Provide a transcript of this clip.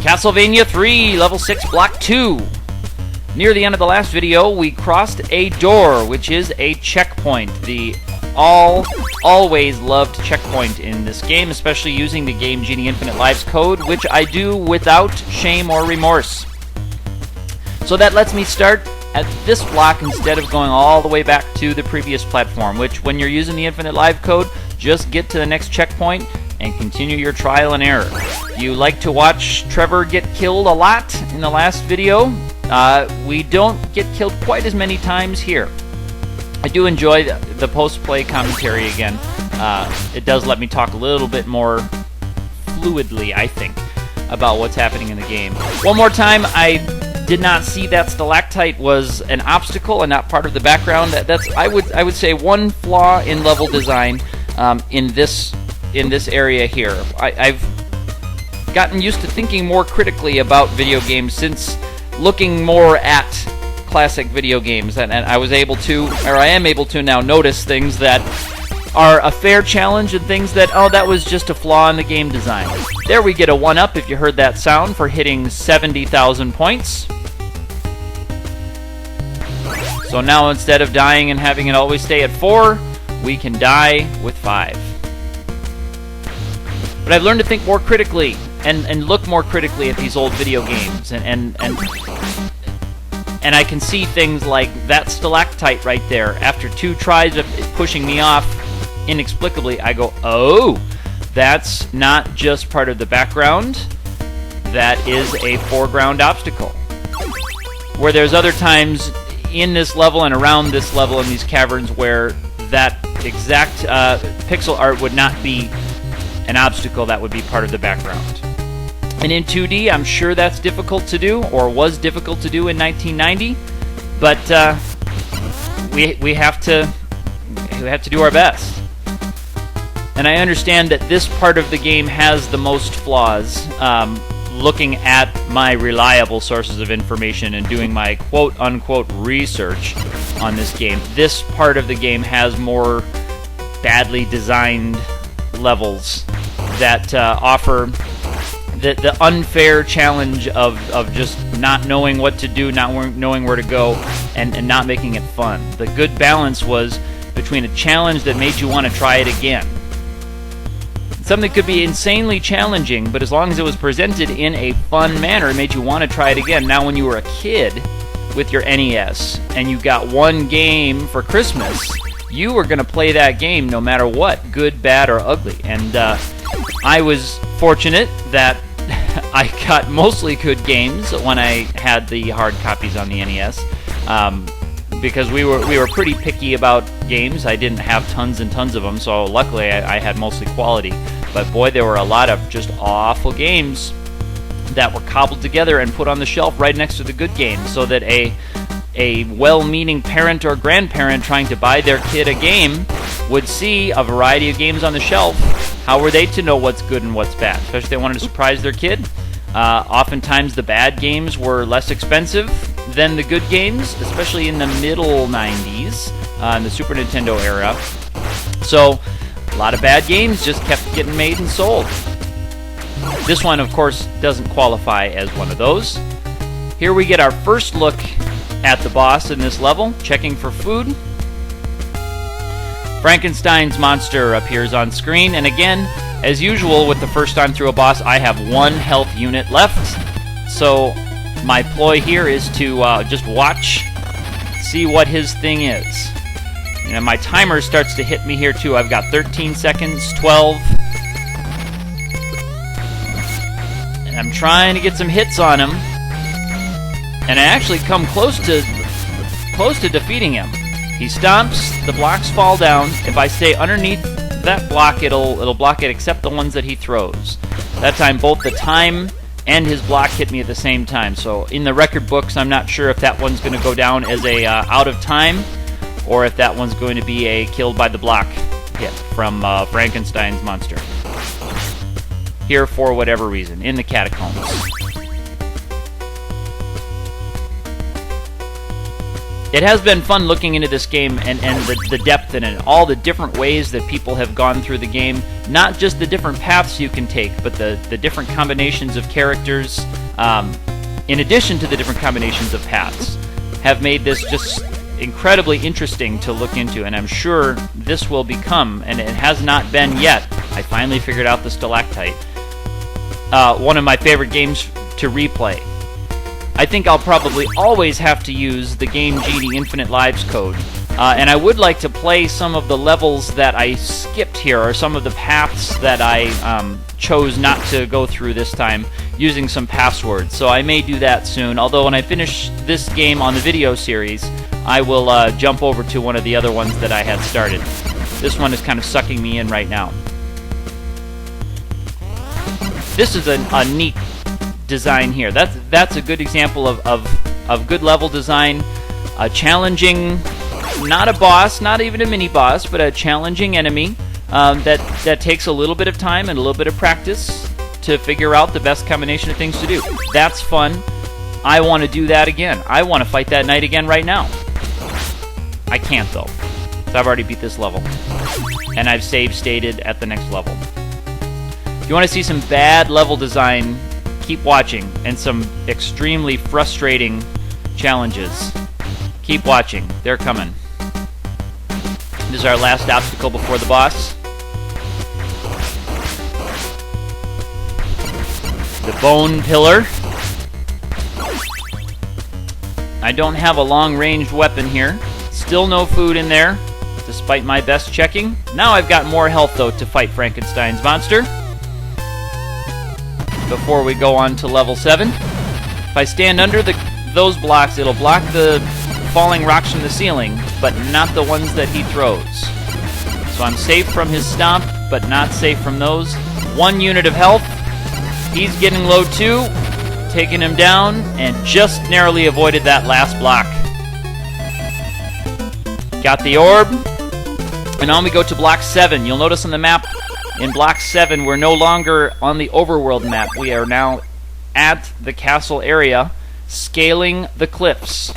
Castlevania 3, level 6, block 2. Near the end of the last video, we crossed a door, which is a checkpoint. The always loved checkpoint in this game, especially using the Game Genie Infinite Lives code, which I do without shame or remorse. So that lets me start at this block instead of going all the way back to the previous platform, which when you're using the Infinite Live code, just get to the next checkpoint and continue your trial and error. You like to watch Trevor get killed a lot in the last video. We don't get killed quite as many times here. I do enjoy the post-play commentary again. It does let me talk a little bit more fluidly, I think, about what's happening in the game. One more time, I did not see that stalactite was an obstacle and not part of the background. That's I would say one flaw in level design in this area here. I've gotten used to thinking more critically about video games since looking more at classic video games, and I was able to, or I am able to now notice things that are a fair challenge and things that, oh, that was just a flaw in the game design. There we get a 1-up if you heard that sound for hitting 70,000 points. So now instead of dying and having it always stay at 4, we can die with 5. But I've learned to think more critically and look more critically at these old video games, and I can see things like that stalactite right there. After 2 tries of it pushing me off inexplicably, I go, oh, that's not just part of the background, that is a foreground obstacle. Where there's other times in this level and around this level in these caverns where that exact pixel art would not be an obstacle, that would be part of the background. And in 2D, I'm sure that's difficult to do, or was difficult to do in 1990, but we have to do our best. And I understand that this part of the game has the most flaws. Looking at my reliable sources of information and doing my quote-unquote research on this game, this part of the game has more badly designed levels that offer the unfair challenge of just not knowing what to do, not knowing where to go, and not making it fun. The good balance was between a challenge that made you want to try it again. Something could be insanely challenging, but as long as it was presented in a fun manner, it made you want to try it again. Now, when you were a kid with your NES and you got one game for Christmas, you were going to play that game no matter what, good, bad, or ugly. And I was fortunate that I got mostly good games when I had the hard copies on the NES, because we were pretty picky about games. I didn't have tons and tons of them, so luckily I had mostly quality. But boy, there were a lot of just awful games that were cobbled together and put on the shelf right next to the good games, so that a well-meaning parent or grandparent trying to buy their kid a game would see a variety of games on the shelf. How were they to know what's good and what's bad? Especially if they wanted to surprise their kid. Oftentimes the bad games were less expensive than the good games, especially in the middle 90s, in the Super Nintendo era. So a lot of bad games just kept getting made and sold. This one, of course, doesn't qualify as one of those. Here we get our first look at the boss in this level, checking for food. Frankenstein's monster appears on screen, and again, as usual with the first time through a boss, I have 1 health unit left. So my ploy here is to just watch, see what his thing is. And my timer starts to hit me here too. I've got 13 seconds, 12. And I'm trying to get some hits on him. And I actually come close to defeating him. He stomps, the blocks fall down. If I stay underneath that block, it'll block it except the ones that he throws. That time both the time and his block hit me at the same time. So in the record books, I'm not sure if that one's going to go down as a out of time, or if that one's going to be a killed by the block hit from Frankenstein's monster. Here for whatever reason, in the catacombs. It has been fun looking into this game and the depth in it, all the different ways that people have gone through the game, not just the different paths you can take, but the different combinations of characters, in addition to the different combinations of paths, have made this just incredibly interesting to look into, and I'm sure this will become, and it has not been yet, I finally figured out the stalactite, one of my favorite games to replay. I think I'll probably always have to use the Game Genie Infinite Lives code. And I would like to play some of the levels that I skipped here, or some of the paths that I chose not to go through this time, using some passwords. So I may do that soon, although when I finish this game on the video series, I will jump over to one of the other ones that I had started. This one is kind of sucking me in right now. This is a neat design here. That's a good example of good level design. Challenging, not a boss, not even a mini boss, but a challenging enemy that takes a little bit of time and a little bit of practice to figure out the best combination of things to do. That's fun. I want to do that again. I want to fight that knight again right now. I can't though, so I've already beat this level, and I've save stated at the next level. If you want to see some bad level design, keep watching, and some extremely frustrating challenges. Keep watching. They're coming. This is our last obstacle before the boss. The bone pillar. I don't have a long-ranged weapon here. Still no food in there, despite my best checking. Now I've got more health, though, to fight Frankenstein's monster. Before we go on to level 7. If I stand under those blocks, it'll block the falling rocks from the ceiling, but not the ones that he throws. So I'm safe from his stomp, but not safe from those. 1 unit of health. He's getting low too, taking him down, and just narrowly avoided that last block. Got the orb, and on we go to block 7. You'll notice on the map, in block 7, we're no longer on the overworld map. We are now at the castle area, scaling the cliffs.